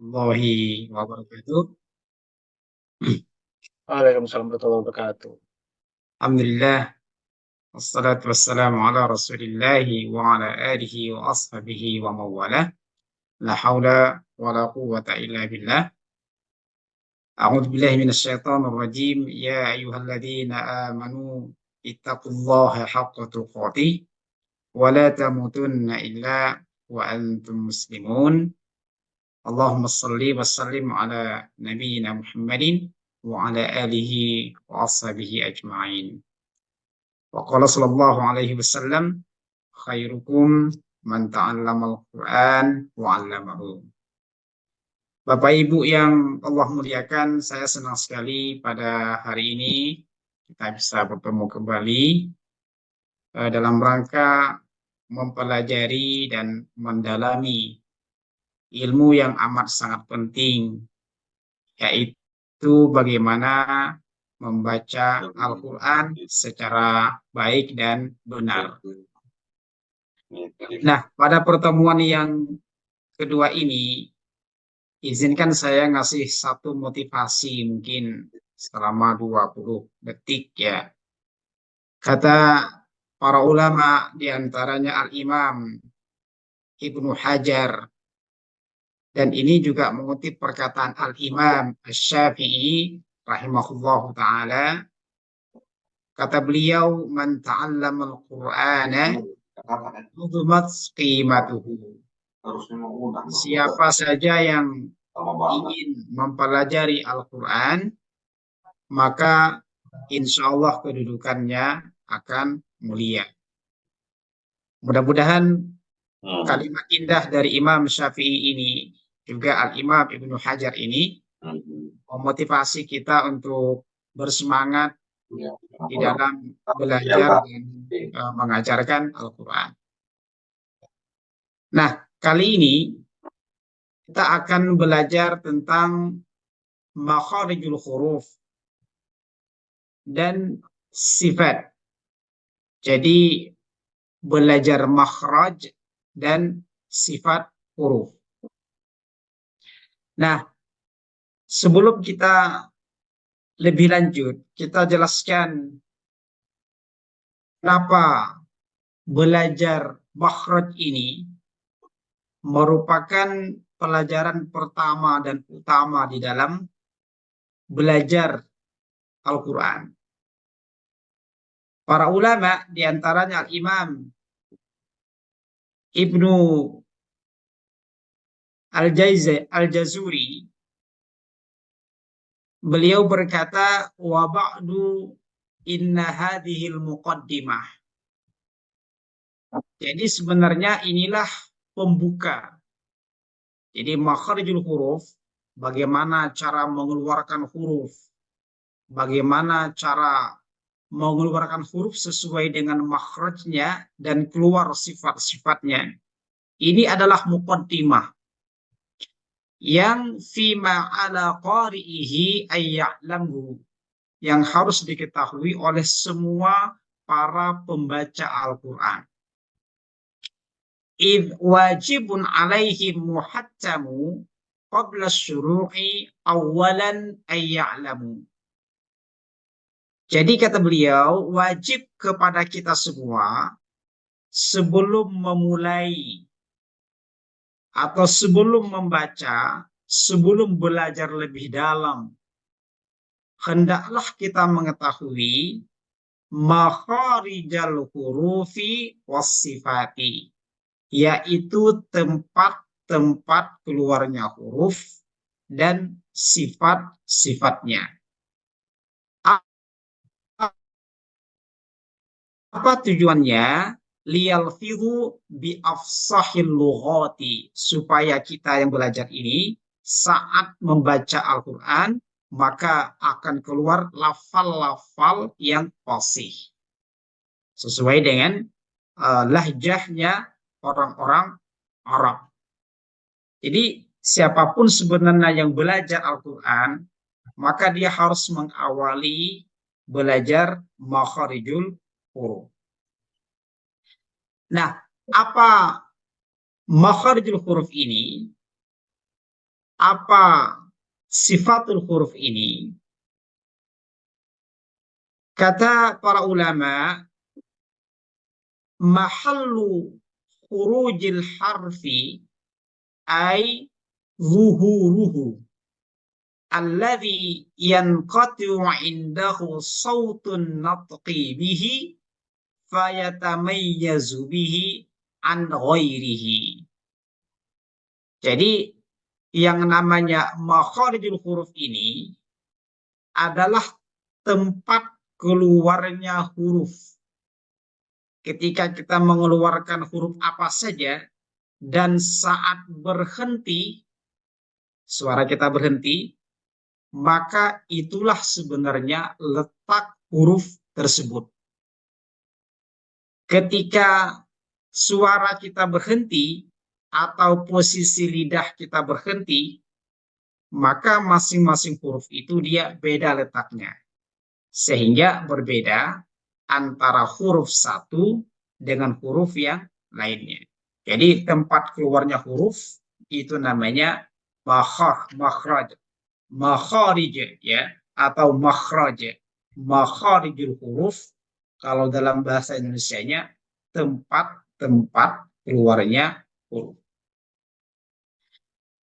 Warahmatullahi wabarakatuh. Waalaikumsalam warahmatullahi wabarakatuh. Alhamdulillah, wassalatu wassalamu ala rasulillahi wa ala alihi wa ashabihi wa mawalah. La hawla wa la quwwata illa billah. A'udzu billahi minasyaitonir rajim. Ya ayyuhalladzina amanu ittaqullaha haqqa tuqatih wa la tamutunna illa wa antum muslimun. Allahumma salli wa sallim ala nabiyyina Muhammadin wa ala alihi wa ashabihi ajma'in. Wa qala sallallahu alaihi wasallam khairukum man ta'allamal Qur'an wa 'allamahu. Bapak Ibu yang Allah muliakan, saya senang sekali pada hari ini kita bisa bertemu kembali dalam rangka mempelajari dan mendalami ilmu yang amat sangat penting, yaitu bagaimana membaca Al-Quran secara baik dan benar. Nah, pada pertemuan yang kedua ini, izinkan saya ngasih satu motivasi mungkin selama 20 detik ya. Kata para ulama diantaranya Al-Imam Ibnu Hajar, dan ini juga mengutip perkataan Al-Imam Asy-Syafi'i rahimahullahu ta'ala. Kata beliau, man ta'allamal Qur'ana udumat qimatuhu. Siapa saja yang ingin mempelajari Al-Quran, maka insya Allah kedudukannya akan mulia. Mudah-mudahan kalimat indah dari Imam Syafi'i ini, juga Al-Imam Ibnu Hajar ini, memotivasi kita untuk bersemangat di dalam belajar dan mengajarkan Al-Quran. Nah, kali ini kita akan belajar tentang makharijul huruf dan sifat. Jadi belajar makhraj dan sifat huruf. Nah, sebelum kita lebih lanjut, kita jelaskan kenapa belajar makhraj ini merupakan pelajaran pertama dan utama di dalam belajar Al-Quran. Para ulama diantaranya Al-Imam Ibnu Al-Jazuri, beliau berkata, wa ba'du inna hadhil muqaddimah. Jadi sebenarnya inilah pembuka. Jadi makharijul huruf, bagaimana cara mengeluarkan huruf, bagaimana cara mengeluarkan huruf sesuai dengan makhrajnya dan keluar sifat-sifatnya. Ini adalah muqaddimah yang fima ala qari'ihi ayya'lamhu, yang harus diketahui oleh semua para pembaca Al-Quran. Idh wajibun alaihim muhattamu qabla syuru'i awalan ayya'lamu. Jadi kata beliau, wajib kepada kita semua sebelum memulai atau sebelum membaca, sebelum belajar lebih dalam, hendaklah kita mengetahui makharijal hurufi wassifati, yaitu tempat-tempat keluarnya huruf dan sifat-sifatnya. Apa tujuannya? Liyalfidhu bi afsahil lughati, supaya kita yang belajar ini saat membaca Al-Quran maka akan keluar lafal-lafal yang fasih sesuai dengan lahjahnya orang-orang Arab. Jadi siapapun sebenarnya yang belajar Al-Quran, maka dia harus mengawali belajar makharijul huruf. Nah, apa makharijul huruf ini? apa sifatul huruf ini? Kata para ulama, mahallu khurujil harfi ay zuhuruhu alladhi yanqatu indahu sautun natqi bihi fayatamayyazu bihi an ghairihi. Jadi yang namanya makharijul huruf ini adalah tempat keluarnya huruf. Ketika kita mengeluarkan huruf apa saja dan saat berhenti, suara kita berhenti, maka itulah sebenarnya letak huruf tersebut. Ketika suara kita berhenti atau posisi lidah kita berhenti, maka masing-masing huruf itu dia beda letaknya. Sehingga berbeda antara huruf satu dengan huruf yang lainnya. Jadi tempat keluarnya huruf itu namanya makhraj, makharij ya, atau makhraj. Makharijul huruf kalau dalam bahasa Indonesianya tempat-tempat keluarnya huruf.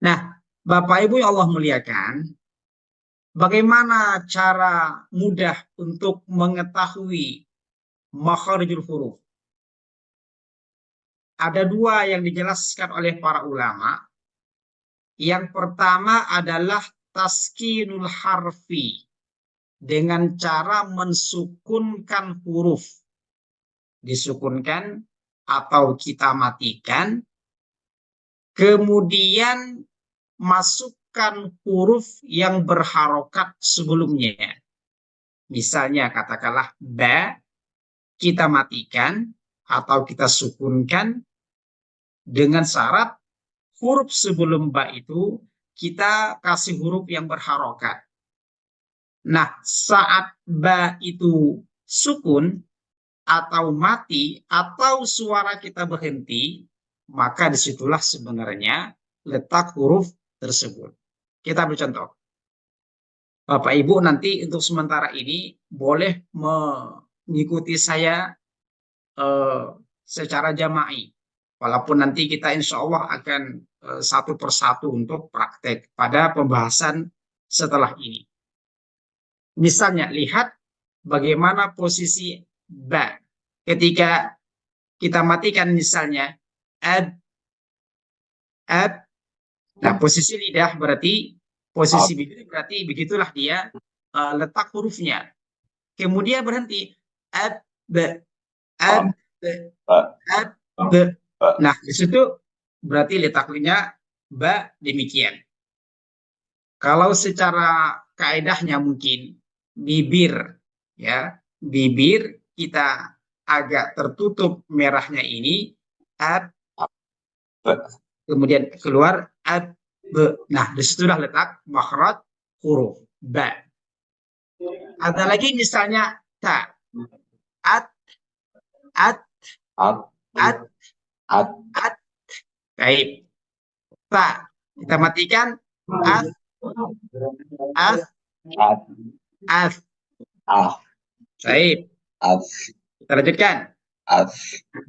Nah, Bapak Ibu yang Allah muliakan, bagaimana cara mudah untuk mengetahui makharijul huruf? Ada dua yang dijelaskan oleh para ulama. Yang pertama adalah taskinul harfi, dengan cara mensukunkan huruf. Disukunkan atau kita matikan, kemudian masukkan huruf yang berharokat sebelumnya. Misalnya katakanlah ba, kita matikan atau kita sukunkan dengan syarat huruf sebelum ba itu kita kasih huruf yang berharokat. Nah, saat ba itu sukun atau mati atau suara kita berhenti, maka disitulah sebenarnya letak huruf tersebut. Kita bercontoh. Bapak Ibu nanti untuk sementara ini boleh mengikuti saya secara jama'i. Walaupun nanti kita insya Allah akan satu persatu untuk praktek pada pembahasan setelah ini. Misalnya, lihat bagaimana posisi ba. Ketika kita matikan misalnya, ad. Nah, posisi lidah berarti, posisi bibir berarti begitulah dia letak hurufnya. Kemudian berhenti. Ad, be, ad, be, ad, be. Nah, di situ berarti letaknya ba demikian. Kalau secara kaedahnya mungkin bibir, ya, bibir kita agak tertutup merahnya ini, ab, kemudian keluar ab, be. Nah, disitulah letak makhraj huruf ba. Ada lagi misalnya ta, at, at, at, at. Baik. Ta, kita matikan as, as. Baik. Kita lanjutkan.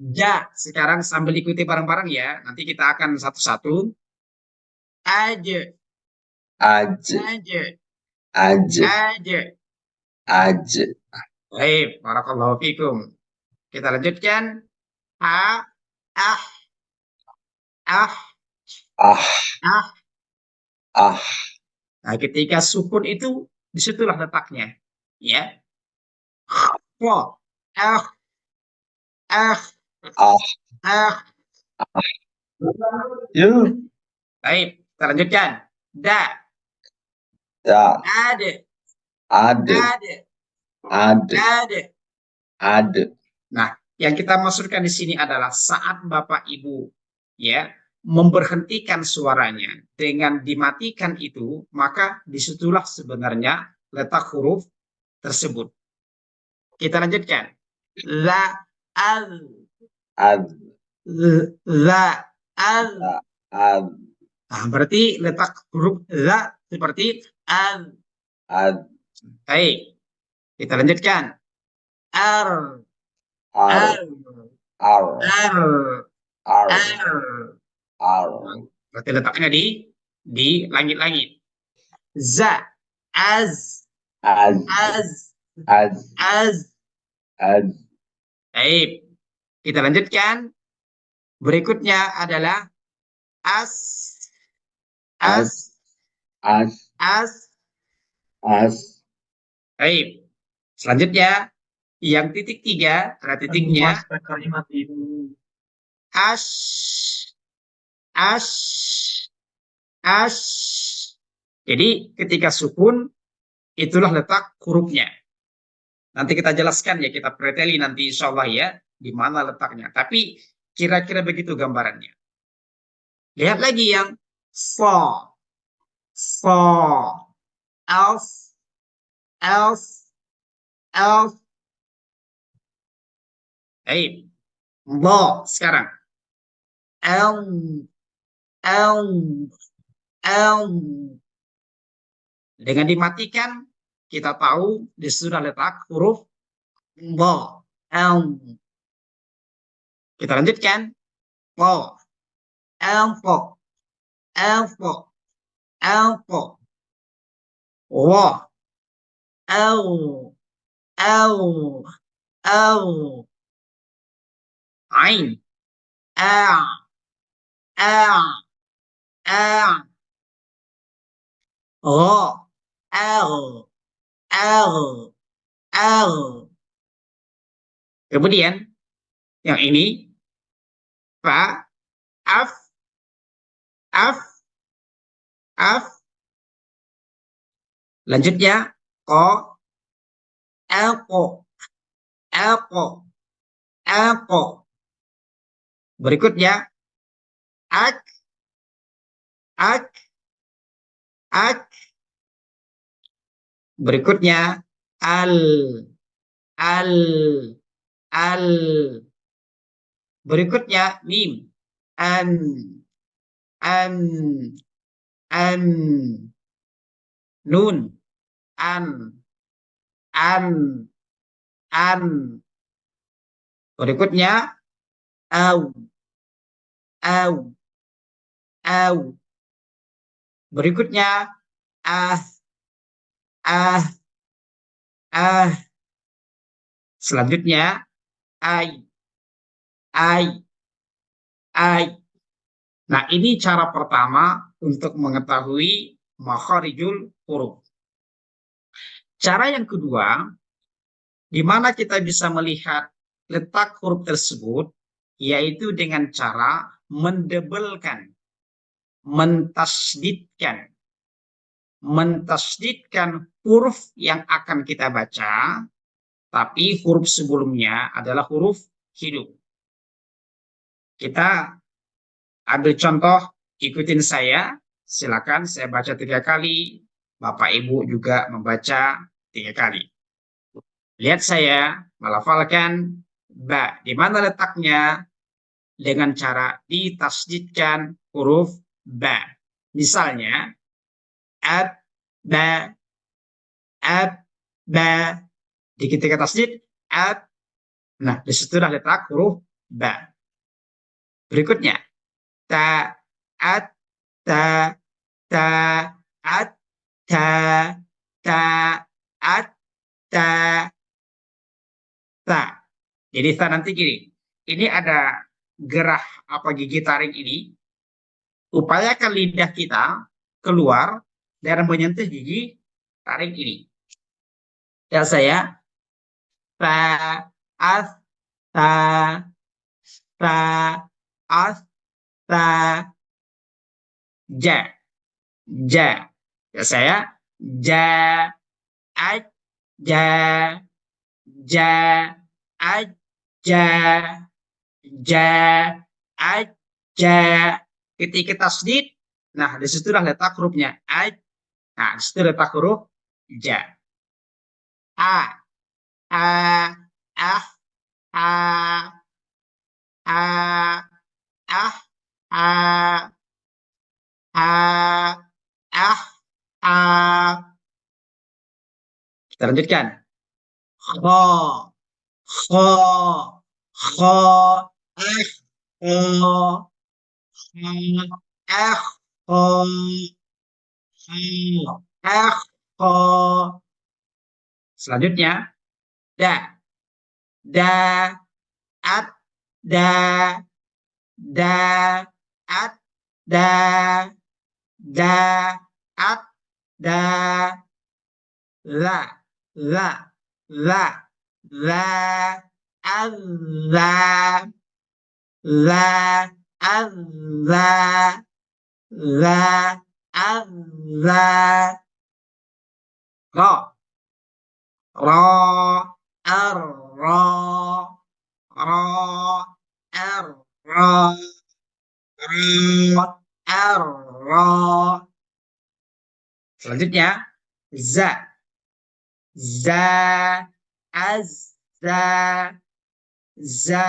Ja, sekarang sambil ikuti bareng-bareng ya. Nanti kita akan satu-satu. Aja. Baik, barakallahu fikum. Kita lanjutkan. Ah. Nah, ketika sukun itu disitulah letaknya, ya. Baik, kita lanjutkan. Da. Ada. Nah, yang kita maksudkan di sini adalah saat Bapak Ibu ya memberhentikan suaranya dengan dimatikan itu, maka disitulah sebenarnya letak huruf tersebut. Kita lanjutkan. La al. La al. Nah, berarti letak huruf za seperti an. ad, Baik, kita lanjutkan. R, ar, R, ar, R, ar, R. Nah, ar, berarti letaknya di langit-langit. Za, az, az, az, az, az. az, Baik, kita lanjutkan. Berikutnya adalah as, az, as, az, as. az, Baik, selanjutnya yang titik 3 ada titiknya. kalimat ini. Ash, ash, ash. Jadi ketika sukun itulah letak hurufnya. Nanti kita jelaskan ya, kita preteli nanti insya Allah ya di mana letaknya. Tapi kira-kira begitu gambarannya. Lihat lagi yang for, for, elf, elf, elf. Baik, lo sekarang. Elm, elm, elm. Dengan dimatikan, kita tahu di sudah letak huruf lo, elm. Kita lanjutkan. Lo, elfo, elfo, elfo. Wo, el, el, el. Ain, a, a, a. Ro, l, l, l. Kemudian yang ini fa, af, af, af. Lanjutnya ko, elko, elko, elko. Berikutnya ak, ak, ak. Berikutnya al, al, al. Berikutnya mim, an, an, an. Nun, an, an, an. Berikutnya au, au, au. Berikutnya ah, ah, ah. Selanjutnya ai, ai, ai. Nah, ini cara pertama untuk mengetahui makharijul huruf. Cara yang kedua, di mana kita bisa melihat letak huruf tersebut, yaitu dengan cara mendebelkan, mentasdidkan. Mentasdidkan huruf yang akan kita baca, tapi huruf sebelumnya adalah huruf hidup. Kita ambil contoh, ikutin saya. Silakan saya baca 3 kali. Bapak Ibu juga membaca 3 kali. Lihat saya melafalkan ba. Di mana letaknya? Dengan cara ditasdidkan huruf ba. Misalnya, ab, ba, ab, ba. Di ketika tasdid, ab. Nah, disitulah letak huruf ba. Berikutnya, ta, at, ta, ta, at, ta, ta, at, ta, ta. Jadi ta nanti gini. Ini ada gerah apa gigi taring ini. Upayakan lidah kita keluar dan menyentuh gigi taring ini. Ya saya ta, as, ta, ta, as, ta, ja, ja. Ya saya ja, aj, ja, ja, aj, ja, ja, aj, ja. Ketika tasdid, nah disitulah letak hurufnya aj. Nah disitu letak huruf ja. A, a, ah, a, a, ah, a, a. Kita lanjutkan. Kho, kho, kho, kho, kho, kho. Selanjutnya, da, da, at, da, da, at, da, da, at, da, la, la, la, la, la, la, la, la, la, ra, ra, ar, ra, ra, ar, ra, ra, ar, ra. Selanjutnya, za, za, az, za, za,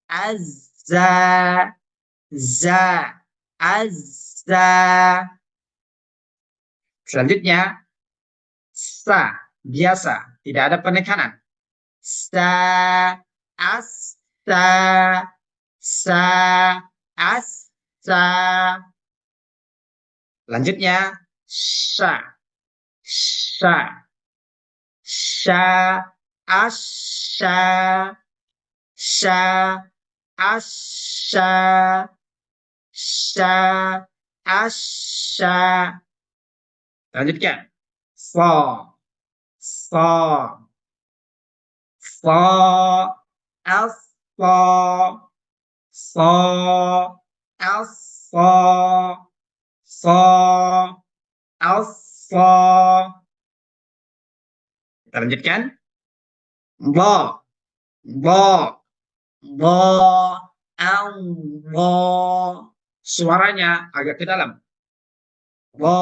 az, za, za, az, za. Selanjutnya, sa, biasa, tidak ada penekanan. Sa, as, sa, sa, as, sa. Lanjutnya, sha, sha, sha, as, sha, sha, as, sha, sha, as, sha. Lanjutkan, fa, fa, fa, as, fa, fa, as, fa, fa, as, fa. Kita lanjutkan, ba, ba, ba, Allah. Suaranya agak ke dalam. Ba,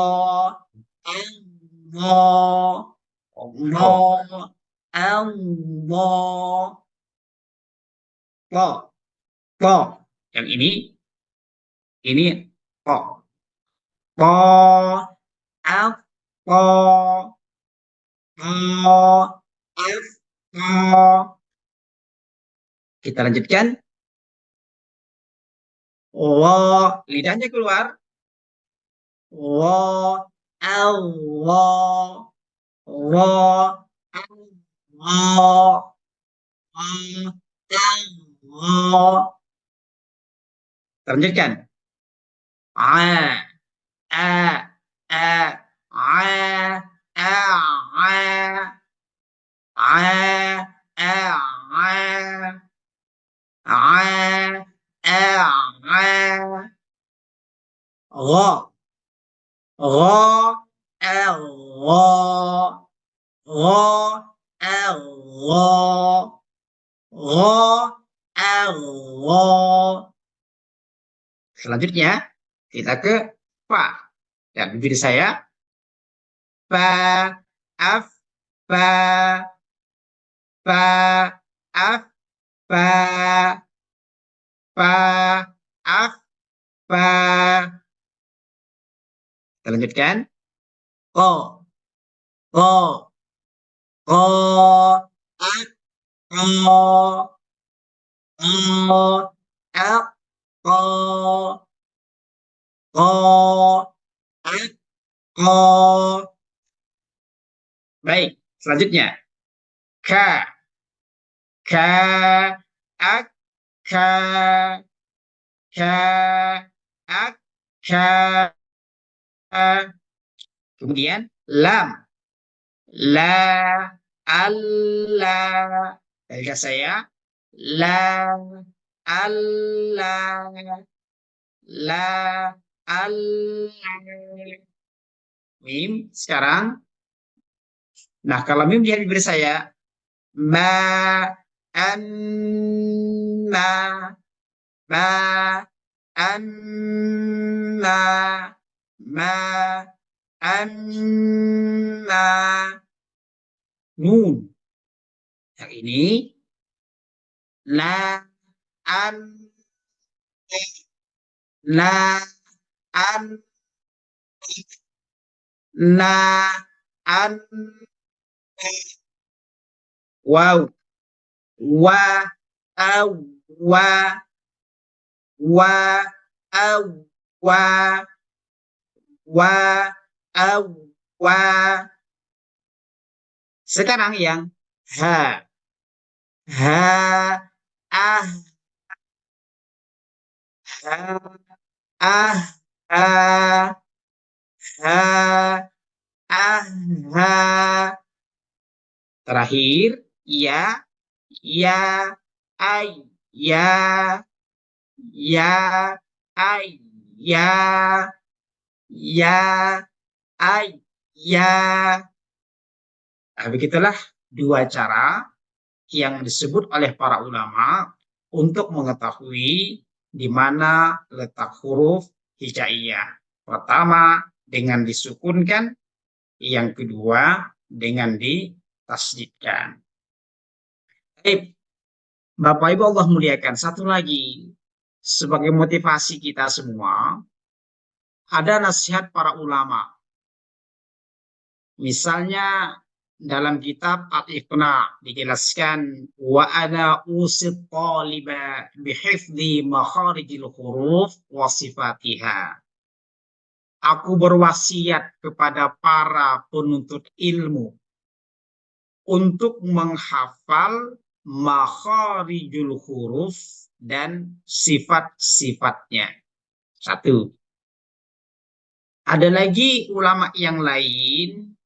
Allah, Allah, Allah. Ba, ba. Yang ini ba. Ba, af, ba, ba, af, ba. Kita lanjutkan. Wa, lidahnya keluar. Wa, Allah, wa, Allah, Allah. Lanjutkan. A, a, a, a, a, a, a, a. Gha, gha, Allah, gha, Allah, gha, Allah. Selanjutnya kita ke fa. Dan bibir saya fa, af, fa, fa, af, fa, fa, af, fa. Kita lanjutkan. Ko, ko, ko, ak, ko, ko, ak, ko, ko, ak, ko. Baik, selanjutnya. Ka, ka, ak, ka, ka, ak, ka. Kemudian lam, la, Allah. Dari saya, la, Allah, la, Allah. Mim sekarang. Nah, kalau mim di bibir saya, ma, anna, ma, anna, ma, anna. Nun. Yang ini, la, an, la, an, na, an, waw, wa, aw, wa, aw, wa, aw, wa. Sekarang yang ha, ha, ah, ha, ah, ha, ha, ah, ha. Terakhir, ya, ya, ay, ya, ya, ay, ya, ya, ay, ya. Nah, begitulah dua cara yang disebut oleh para ulama untuk mengetahui di mana letak huruf hijaiyah. Pertama dengan disukunkan, yang kedua dengan ditasdidkan. Baik, Bapak Ibu Allah muliakan, satu lagi sebagai motivasi kita semua, ada nasihat para ulama. Misalnya dalam kitab Al-Iqna dijelaskan wa ana usid taliba bihifdzi makharijil huruf wa sifatiha. Aku berwasiat kepada para penuntut ilmu untuk menghafal makharijul huruf dan sifat-sifatnya. Satu. Ada lagi ulama yang lain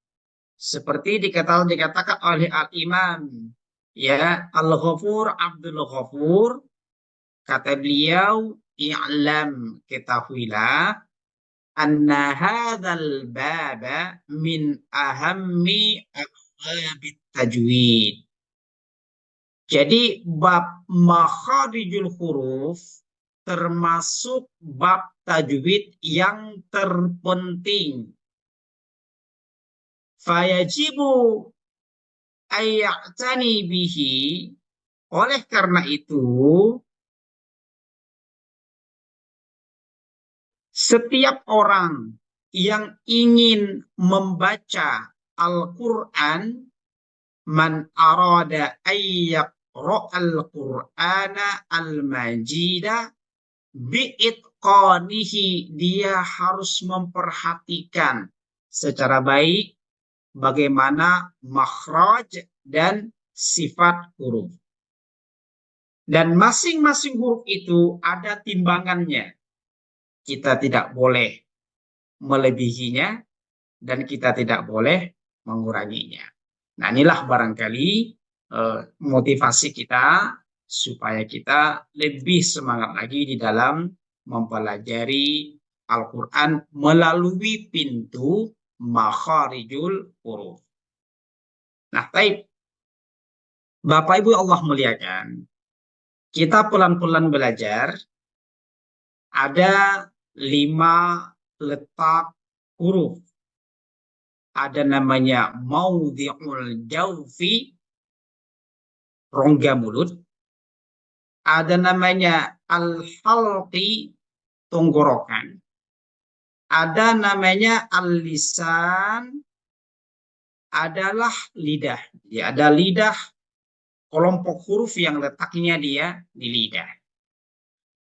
seperti dikatakan oleh Al-Imam ya Al-Ghafur Abdul Ghafur, kata beliau, i'lam, ketahuilah, anna hadzal baba min ahammi abwabit tajwid. Jadi bab makharijul huruf termasuk bab tajwid yang terpenting. Fayajibu ayya'tani bihi. Oleh karena itu, setiap orang yang ingin membaca Al-Quran, man arada ayyaqra'al Qur'ana al-majida bi'itqanihi, dia harus memperhatikan secara baik bagaimana makhraj dan sifat huruf. Dan masing-masing huruf itu ada timbangannya. Kita tidak boleh melebihinya dan kita tidak boleh menguranginya. Nah, inilah barangkali motivasi kita supaya kita lebih semangat lagi di dalam mempelajari Al-Quran melalui pintu makharijul huruf. Nah, baik. Bapak Ibu Allah muliakan, kita pelan-pelan belajar. Ada 5 letak huruf. Ada namanya maudhi'ul jawfi, rongga mulut. Ada namanya al-halqi, tenggorokan. Ada namanya al-lisan, adalah lidah. Ya, ada lidah, kelompok huruf yang letaknya dia di lidah.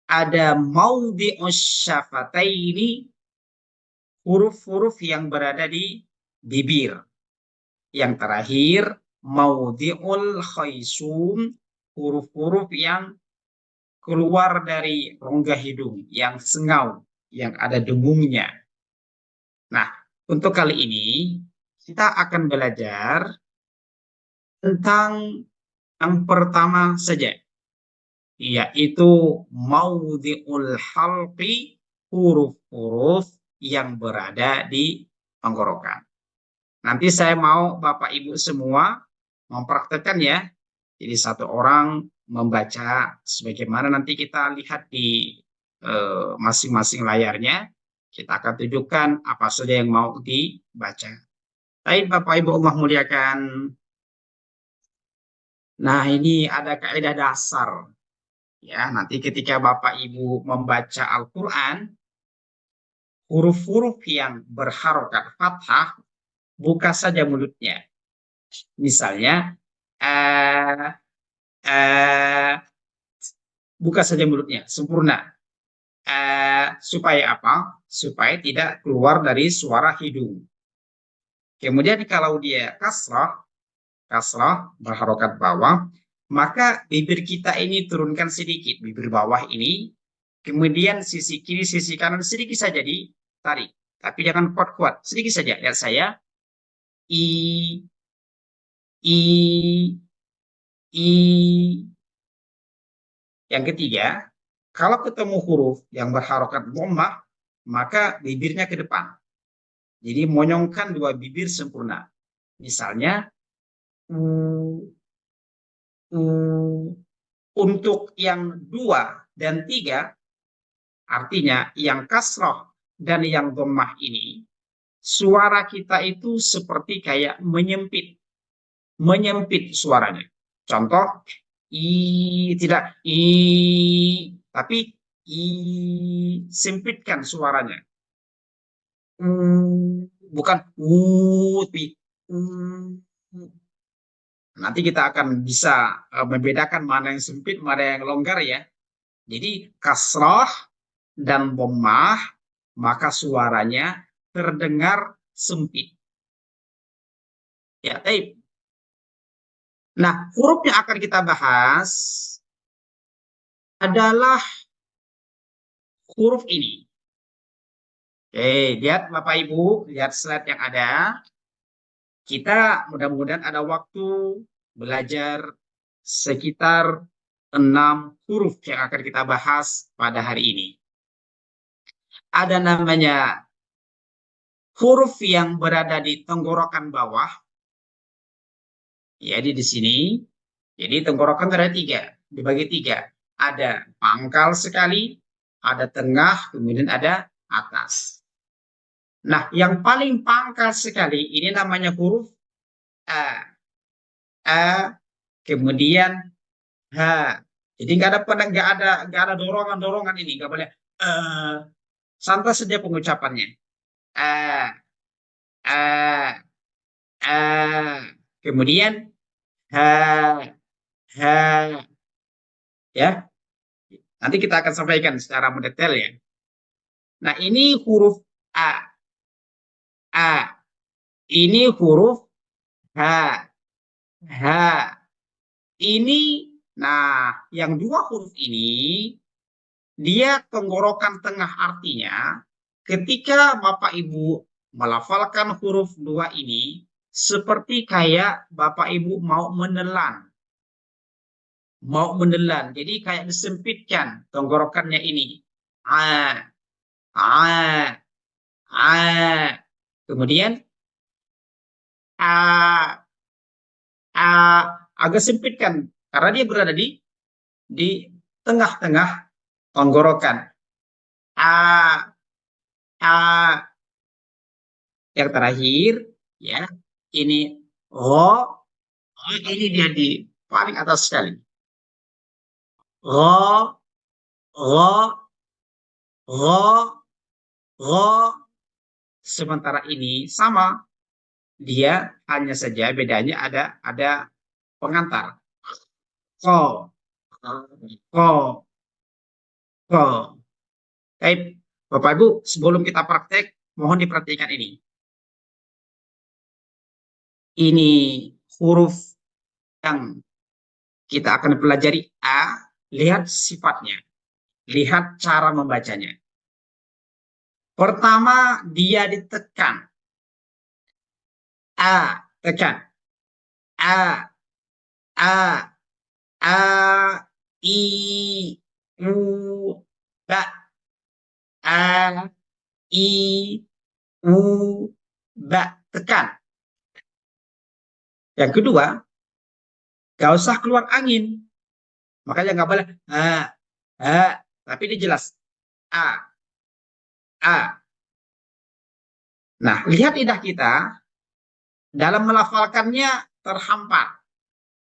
Ada maudhi'us syafataini, huruf-huruf yang berada di bibir. Yang terakhir maudhi'ul khaisum, huruf-huruf yang keluar dari rongga hidung, yang sengau, yang ada dengungnya. Nah, untuk kali ini kita akan belajar tentang yang pertama saja, yaitu maudhi'ul halqi, huruf-huruf yang berada di tenggorokan. Nanti saya mau Bapak Ibu semua mempraktekkan ya. Jadi satu orang membaca sebagaimana nanti kita lihat di masing-masing layarnya. Kita akan tunjukkan apa saja yang mau dibaca. Baik Bapak Ibu Allah muliakan. Nah, ini ada kaidah dasar. Ya, nanti ketika Bapak Ibu membaca Al-Quran, huruf-huruf yang berharokat fathah, buka saja mulutnya. Misalnya, buka saja mulutnya, sempurna. Supaya apa? Supaya tidak keluar dari suara hidung. Kemudian kalau dia kasrah berharokat bawah, maka bibir kita ini turunkan sedikit, bibir bawah ini. Kemudian sisi kiri, sisi kanan sedikit saja ditarik. Tapi jangan kuat-kuat, sedikit saja. Lihat saya. I, I, I. Yang ketiga, kalau ketemu huruf yang berharokat dhammah, maka bibirnya ke depan. Jadi monyongkan dua bibir sempurna. Misalnya, untuk yang 2 dan 3, artinya yang kasroh dan yang dhammah ini, suara kita itu seperti kayak menyempit suaranya. Contoh, tidak tapi sempitkan suaranya. Bukan tapi nanti kita akan bisa membedakan mana yang sempit, mana yang longgar ya. Jadi kasrah dan dhammah, maka suaranya terdengar sempit. Ya, baik. Nah, huruf yang akan kita bahas adalah huruf ini. Oke, lihat Bapak Ibu, lihat slide yang ada. Kita mudah-mudahan ada waktu belajar sekitar 6 huruf yang akan kita bahas pada hari ini. Ada namanya huruf yang berada di tenggorokan bawah. Jadi di sini, jadi tenggorokan ada 3, dibagi 3. Ada pangkal sekali, ada tengah, kemudian ada atas. Nah, yang paling pangkal sekali ini namanya huruf A, kemudian H. Jadi nggak ada dorongan ini, nggak boleh. Santai saja pengucapannya. Kemudian H, H, ya. Nanti kita akan sampaikan secara mendetail ya. Nah, ini huruf A. Ini huruf H. H. Ini, nah, yang 2 huruf ini, dia tenggorokan tengah, artinya ketika Bapak Ibu melafalkan huruf 2 ini, seperti kayak Bapak Ibu mau menelan. Jadi kayak disempitkan tenggorokannya ini. Kemudian agak sempit kan, karena dia berada di tengah-tengah tenggorokan. Yang terakhir ya, ini ini dia di paling atas sekali. Sementara ini sama, dia hanya saja bedanya ada pengantar. Ko. Baik, Bapak Ibu, sebelum kita praktek, mohon diperhatikan ini. Ini huruf yang kita akan pelajari A, lihat sifatnya, lihat cara membacanya. Pertama, dia ditekan. A, tekan. A, I, U, ba. A, I, U, ba. Tekan. Yang kedua, gak usah keluar angin. Makanya nggak boleh tapi ini jelas A. Nah, lihat lidah kita dalam melafalkannya terhampar.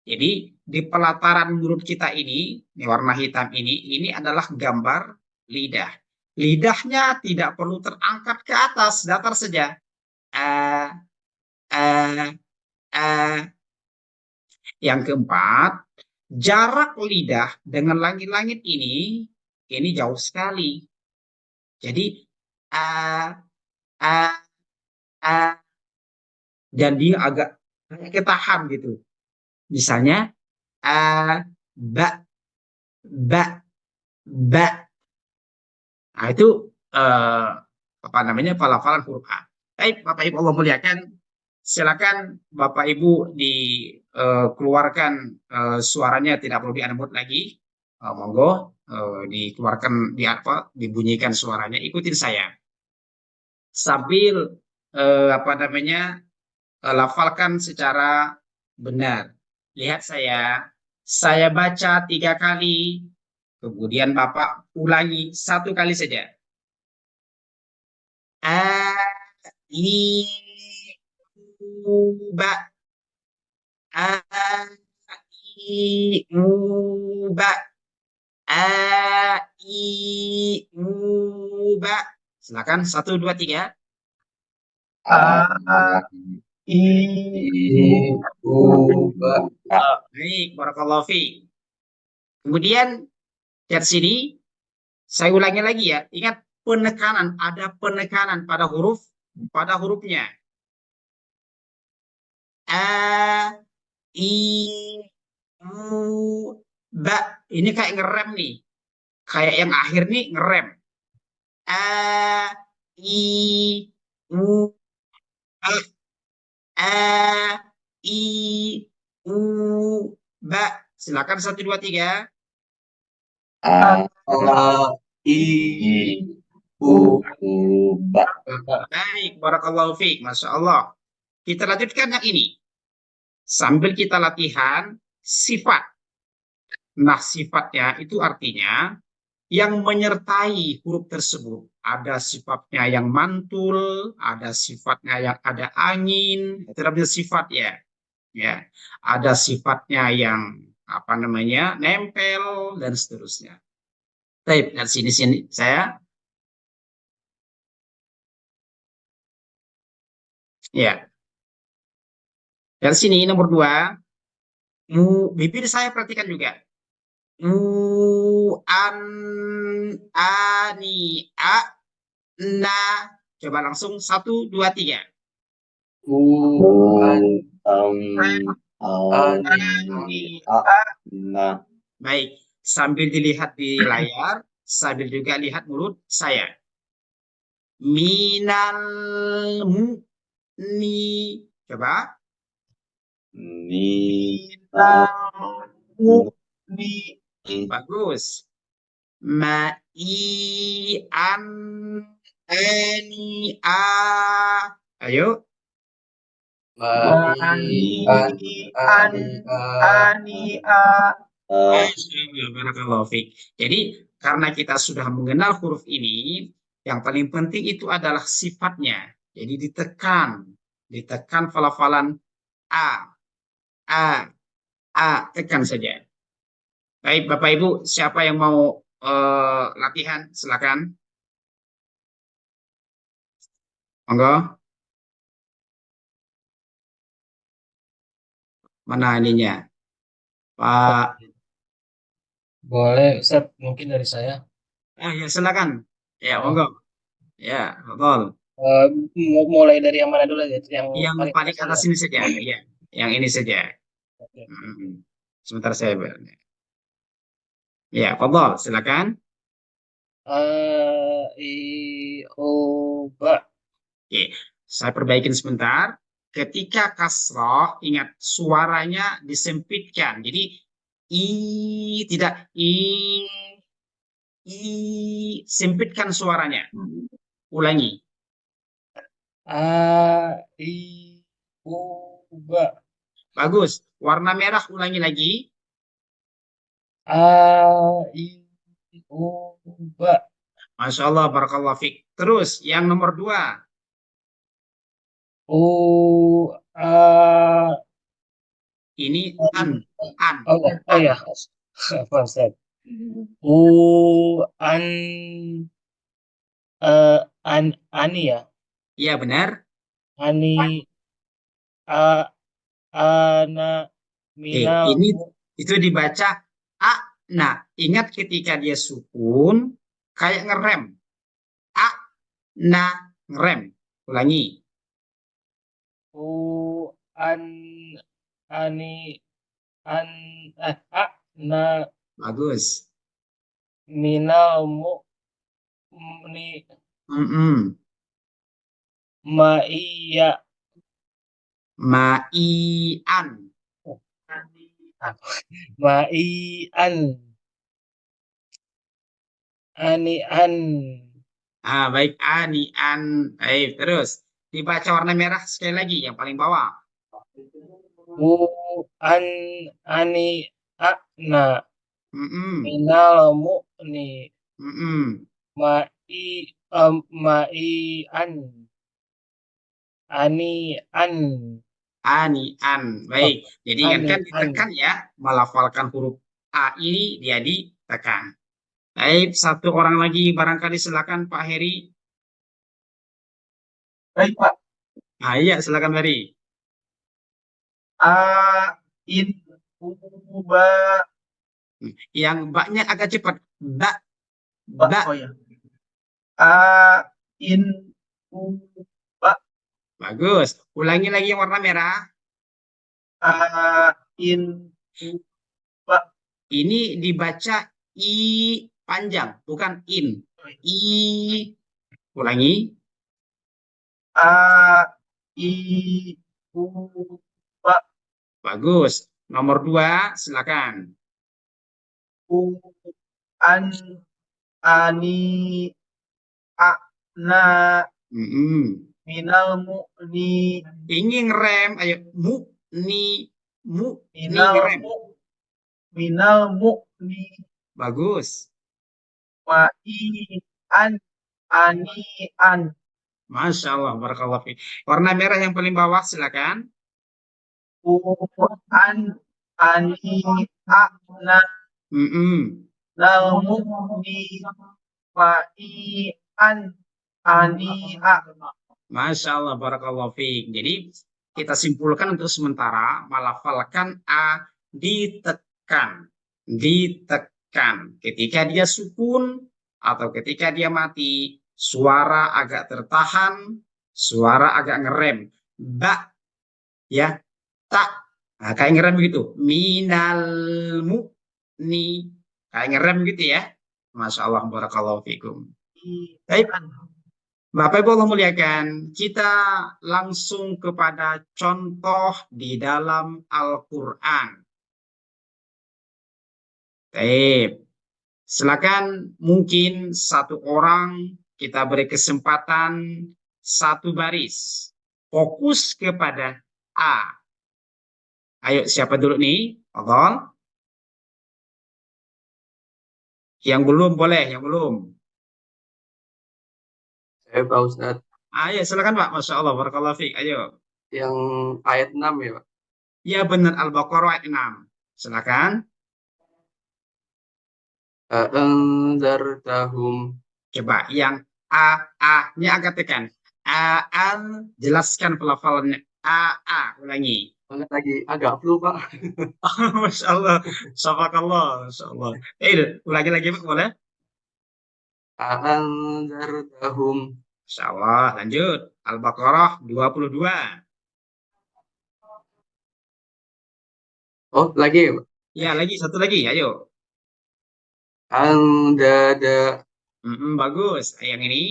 Jadi di pelataran mulut kita ini warna hitam ini adalah gambar lidah. Lidahnya tidak perlu terangkat ke atas, datar saja. A, a, a. Yang keempat, jarak lidah dengan langit-langit ini jauh sekali. Jadi a, a, a, dan dia agak ketahan gitu. Misalnya a, ba, ba, ba. Nah, itu eh, apa namanya pelafalan huruf A. Baik, Bapak Ibu Allah muliakan, silakan Bapak Ibu dikeluarkan suaranya tidak perlu dianmut lagi. Monggo dikeluarkan di apa dibunyikan suaranya. Ikutin saya sambil apa namanya lafalkan secara benar. Lihat saya baca 3 kali, kemudian Bapak ulangi 1 kali saja. A, I, U, ba. A, I, U, ba. A, I, U, ba. Silakan 1, 2, 3. A, I, U, ba. Baik, barakallahu fi. Kemudian dari sini saya ulangi lagi ya. Ingat penekanan, ada penekanan pada hurufnya. A, I, U, ba. Ini kayak ngerem nih. Kayak yang akhir nih ngerem. A, I, U, A, A, I, U, ba. Silakan 1, 2, 3. A, I, U, ba. Baik, barakallahu fiik. Masya Allah. Kita lanjutkan yang ini. Sambil kita latihan sifat. Nah, sifatnya itu artinya yang menyertai huruf tersebut. Ada sifatnya yang mantul, ada sifatnya yang ada angin, itu namanya sifat ya. Ya, ada sifatnya yang apa namanya nempel dan seterusnya. Baik, dari sini saya ya. Dari sini nomor 2, bibir saya perhatikan juga. An, ani, a, na. Coba langsung 1, 2, 3. U, ani, a, na. Baik, sambil dilihat di layar, sambil juga lihat mulut saya. Minal mu ni. Coba. Minal mu ni. Bagus. Ma i an ani a. Ayo. Ani, a. Barakallahu fiik. Jadi karena kita sudah mengenal huruf ini, yang paling penting itu adalah sifatnya. Jadi ditekan pelafalan a, a, a, tekan saja. Baik, Bapak Ibu, siapa yang mau latihan? Silakan. Monggo. Mana ininya? Pak. Boleh, Ustaz, mungkin dari saya. Ya, silakan. Ya, monggo. Oh, Ya, betul. eh, mulai dari yang mana dulu ya? Yang Yang paling paling atas dulu atas ya? ini saja. Ya, yang ini saja. Oke. Hmm. Sebentar saya. Ya, betul. Silakan. Ba. Oke, saya perbaikin sebentar. Ketika kasroh, ingat suaranya disempitkan. Jadi i tidak i sempitkan suaranya. Ulangi. Ba. Bagus. Warna merah ulangi lagi. Ba. Masya Allah, barakallah fiq. Terus yang nomor 2. A. Ini an. An. Oh ya, apa Ustaz? An. Ani ya. Iya benar. Ani a ana Oke, minal ini itu dibaca a. Nah, ingat ketika dia sukun kayak ngerem. A, na, ngerem. Ulangi. u an ani an a na Bagus. minal ni Mm-mm. ma iya Maian. ma i an ani an Baik. Anian. Baik, terus. Dibaca warna merah sekali lagi, yang paling bawah. u an ani a na Mm-mm. minal ni Mm-mm. ma i ma i an ani an Anian. oh, Baik. Jadi ani ingatkan an ditekan ya. Melafalkan huruf A ini dia ditekan. Baik, satu orang lagi barangkali silakan Pak Heri. Baik, Pak. Iya, silakan Heri. A, in, u, ba, Yang baknya agak cepat. Ba, ba. ba. Oh ya. A, in, u, ba. Bagus. Ulangi lagi yang warna merah. A, in, u, ba. Ini dibaca I panjang, bukan in. I. Ulangi. A, i, u, ba. Bagus. Nomor 2, silakan. U, an, ani, a, na, Mm-mm. minal mu'ni, Ingin rem, ayo mu ni minal ngerem. mu, minal mu'ni, Bagus. wa i, an, ani, an. Masya Allah, barakallah fi. Warna merah yang paling bawah, silakan. U, an, ani, a, na, Mm-mm. minal mu'ni, wa i, an, ani, a. Masya Allah, barakallah fi. Jadi kita simpulkan untuk sementara melafalkan a ditekan, ditekan. Ketika dia sukun atau ketika dia mati, suara agak tertahan, suara agak ngerem. Ba, ya, tak. Nah, kayak ngerem gitu. Minal mu'ni. Kayak ngerem gitu ya. Masya Allah, barakallahu fikum. Baik. An. Bapak Ibu Allah muliakan, kita langsung kepada contoh di dalam Al-Quran. Baik, silakan mungkin satu orang kita beri kesempatan satu baris. Fokus kepada A. Ayo siapa dulu nih? Fadhal. Yang belum boleh, yang belum. Saya Pak Ustadz, Ayo silakan Pak. Masya Allah, barakallahu fiik. Ayo. yang ayat 6 ya Pak. Ya benar, Al-Baqarah ayat 6. Silakan. Anzartahum. Coba yang A-nya agak tekan. A-an, jelaskan pelafalannya. A-a, ulangi. Banget lagi agak flu Pak. Masya Allah. Syafakallah. Masya Allah. Ulangi lagi Pak, boleh? Anzartahum. Masya Allah. Lanjut. Al-Baqarah 22. Oh lagi ya Pak. Ya, lagi. Satu lagi. Ayo. Andada Bagus. Yang ini.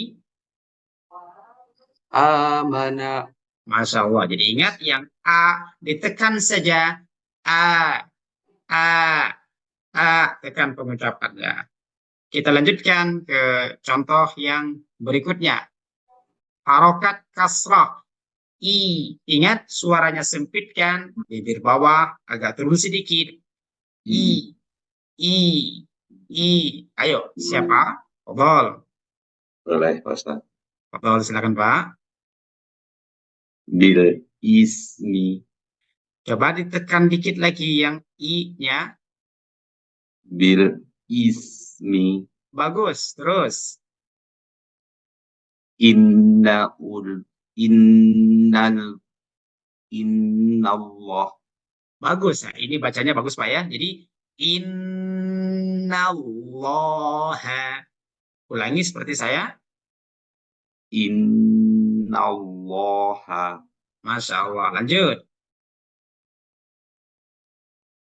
amana. Masya Allah. Jadi ingat yang A ditekan saja. A. A. A. Tekan pengucapannya. Kita lanjutkan ke contoh yang berikutnya. Harokat kasrah. I. Ingat suaranya sempit kan? Bibir bawah agak turun sedikit. I. I. I. Ayo, siapa? Fadhal. Boleh, Pak Ustaz. Fadhal, silakan Pak. Bil ismi. Coba ditekan dikit lagi yang I-nya. Bil ismi. Bagus, terus. innal innallah. Bagus. Nah, ini bacanya bagus Pak ya. Jadi innallaha. Ulangi seperti saya. Innallaha Masya Allah. Lanjut.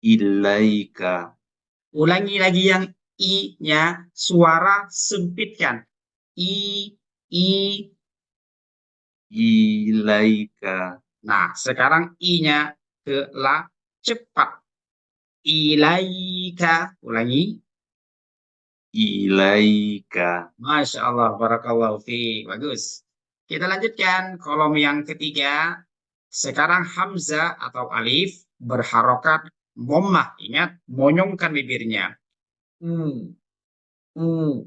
ilaika Ulangi lagi yang i-nya suara sempitkan. I. ilaika Nah, sekarang i-nya ke la cepat. Ilaika. Ulangi. ilaika Masya Allah. Barakallahu fi. Bagus. Kita lanjutkan kolom yang ketiga. Sekarang hamzah atau alif berharokat dhammah. Ingat, monyongkan bibirnya. Hmm.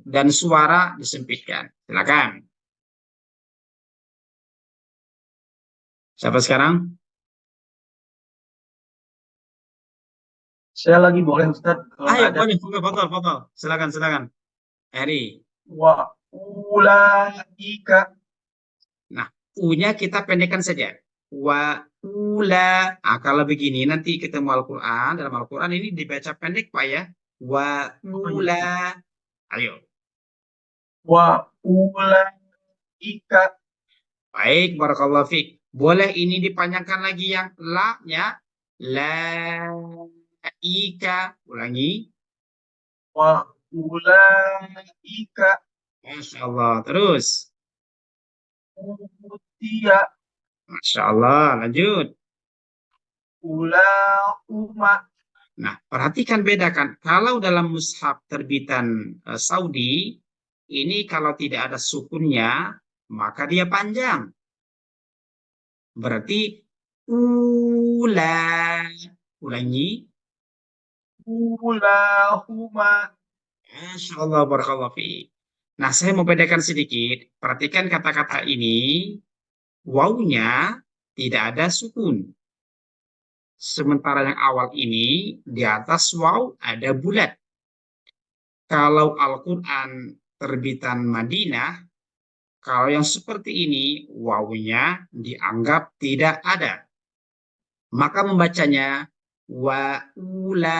Dan suara disempitkan. Silakan. Siapa sekarang? Saya lagi boleh Ustaz kalau Ayo, ada. boleh. Foto. Silakan. Eri. Wa ulaika. Nah, U-nya kita pendekkan saja. Wa ula. Nah, kalau begini nanti ketemu Al-Quran. Dalam Al-Quran ini dibaca pendek, Pak ya. Wa ula. Ayo. Wa ulaika. Baik, barakallahu fiik. Boleh ini dipanjangkan lagi yang la-nya. La ika. Ulangi. Wa ulaika Masya Allah. Terus. utia Masya Allah. Lanjut. ulauma. Nah, perhatikan bedakan. Kalau dalam mushaf terbitan Saudi, ini kalau tidak ada sukunnya, maka dia panjang. Berarti ula. Ulangi. Ulahuma. Masya Allah, barakallahu fiik. Nah, saya mau bedakan sedikit. Perhatikan kata-kata ini. Wawunya tidak ada sukun. Sementara yang awal ini, di atas waw ada bulat. Kalau Al-Quran terbitan Madinah, kalau yang seperti ini, wawunya dianggap tidak ada. Maka membacanya wa ulaika,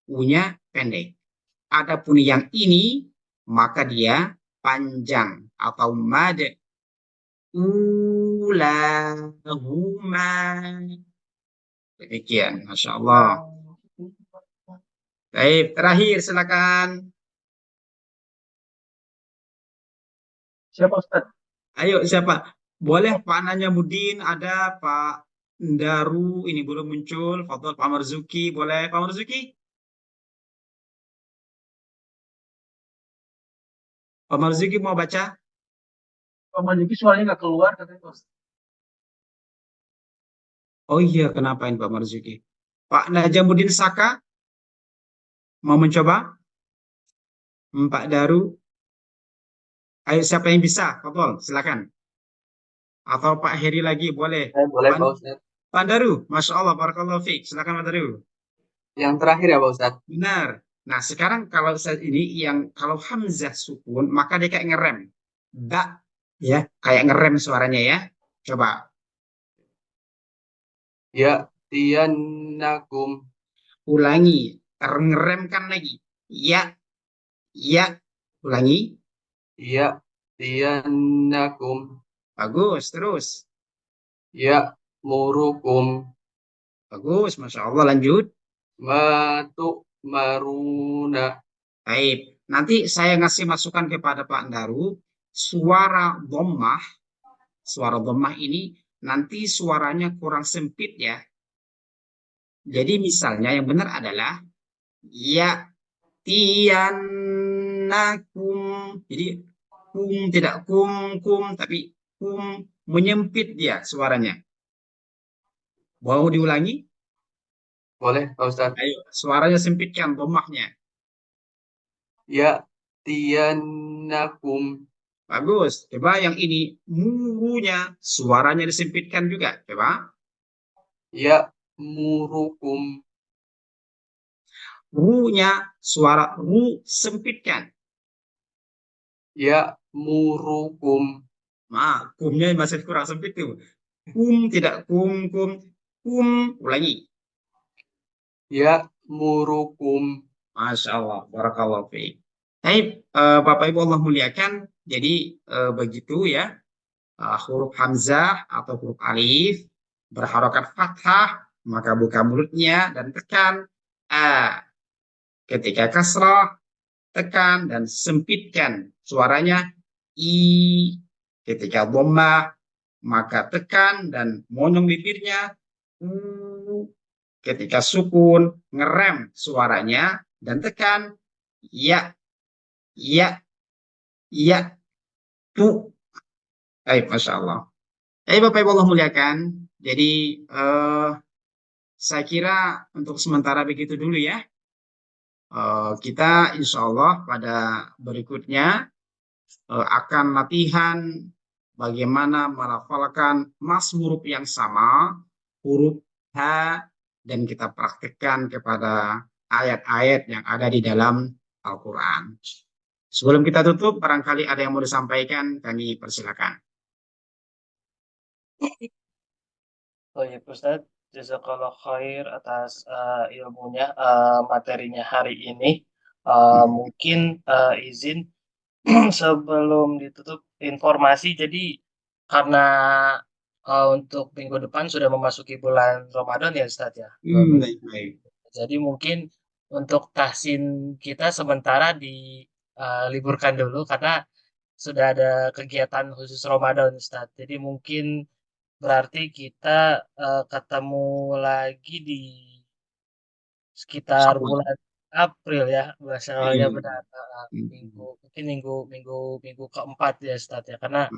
u-nya pendek. Adapun yang ini, maka dia panjang atau mad. Ulahuma. Demikian, Masya Allah. Baik, terakhir silakan. Siapa Ustaz? Ayo siapa? Boleh Pak Nanyamuddin, ada Pak Daru, ini belum muncul. Fadol Pak Marzuki, boleh Pak Marzuki? Pak Marzuki mau baca? Pak Marzuki suaranya nggak keluar katanya Ustaz. Oh iya, kenapa ini Pak Marzuki? Pak Najamuddin Saka, mau mencoba? Pak Daru, ayo siapa yang bisa? Fadol, silakan. Atau Pak Heri lagi, boleh. Boleh Pak, Pak Ustadz. Pak Daru, Masya Allah, Barakallahu Fiik. Silakan Pak Daru. Yang terakhir ya Pak Ustadz. Benar. Nah, sekarang kalau saat ini yang kalau hamzah sukun, maka dia kayak ngerem. Da, ya, kayak ngerem suaranya ya. Coba. Ya tiyannakum. Ulangi. Ngeremkan lagi. Ya, ya. Ulangi. Ya tiyannakum. Bagus. Terus. Ya murukum. Bagus. Masya Allah. Lanjut. Matu maruna. Baik. Nanti saya ngasih masukan kepada Pak Daru. Suara dhammah ini nanti suaranya kurang sempit ya. Jadi misalnya yang benar adalah ya tianakum. Jadi tidak kum tapi kum, menyempit dia suaranya. Mau diulangi? Boleh Pak Ustadz. Ayo, suaranya sempitkan dhammahnya. Ya tiyannakum. Bagus. Coba yang ini murunya suaranya disempitkan juga. Coba. Ya murukum. Ru-nya suara ru sempitkan. Ya ya'murukum. Kumnya masih kurang sempit tuh. Kum tidak kum. Ulangi. Ya'murukum. Masya Allah, barakallahu fiik. Baik, Bapak Ibu Allah muliakan. Jadi begitu ya, huruf hamzah atau huruf alif berharokat fathah, maka buka mulutnya dan tekan a. Ketika kasrah, tekan dan sempitkan suaranya i. Ketika dhammah, maka tekan dan monyong bibirnya u. Ketika sukun, ngerem suaranya dan tekan ya, tu. Baik, Masya Allah. Bapak Ibu Allah muliakan. Jadi saya kira untuk sementara begitu dulu ya. Kita insya Allah pada berikutnya akan latihan bagaimana melafalkan mas huruf yang sama, huruf H, dan kita praktekkan kepada ayat-ayat yang ada di dalam Al-Quran. Sebelum kita tutup, barangkali ada yang mau disampaikan, kami persilakan. Oh ya, Ustaz, jazakallah khair atas ilmunya, materinya hari ini. Mungkin izin sebelum ditutup informasi, jadi karena untuk minggu depan sudah memasuki bulan Ramadan ya Ustaz ya. Baik. Jadi mungkin untuk tahsin kita sementara diliburkan dulu karena sudah ada kegiatan khusus Ramadan Ustaz. Jadi mungkin berarti kita ketemu lagi di sekitar bulan April ya, masalahnya benar. Mungkin minggu keempat ya Ustaz ya, karena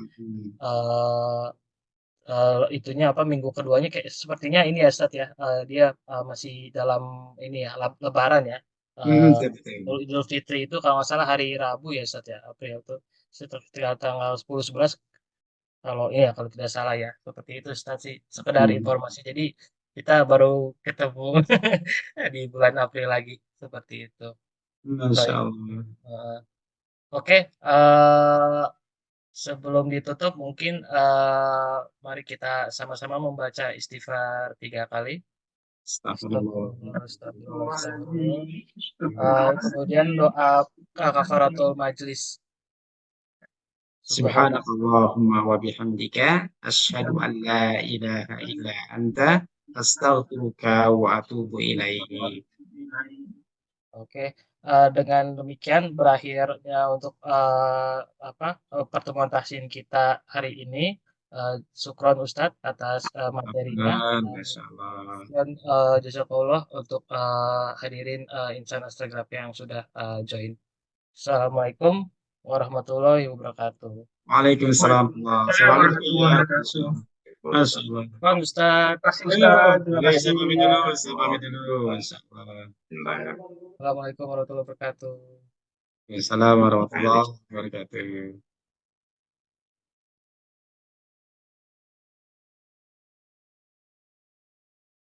eh, itunya apa minggu keduanya kayak sepertinya ini ya Ustaz ya, dia masih dalam ini ya Lebaran ya. Idul Fitri itu kalau nggak salah hari Rabu ya Ustaz ya, April itu sekitar tanggal 10-11 kalau iya kalau tidak salah ya, seperti itu Ustaz sih sekedar informasi. Jadi kita baru ketemu di bulan April lagi seperti itu. Masya Baik. Allah. Oke, sebelum ditutup mungkin mari kita sama-sama membaca istighfar 3 kali. Astagfirullah. Astagfirullah, astagfirullah. Kemudian doa kafaratul majlis. Subhanakallahumma wa bihamdika asyhadu an la ilaha illa anta astaghfiruka wa atubu ilaihi. Oke, dengan demikian berakhirnya untuk pertemuan tahsin kita hari ini. Syukron Ustadz atas materinya. Masya Allah. Dan jazakallah untuk hadirin insan Instagram yang sudah join. Assalamualaikum warahmatullahi wabarakatuh. Waalaikumsalam. Masya Allah. Bang Ustadz. Terima kasih. Pamit dulu. Masya Allah. Assalamualaikum warahmatullahi wabarakatuh. Assalamualaikum warahmatullahi wabarakatuh.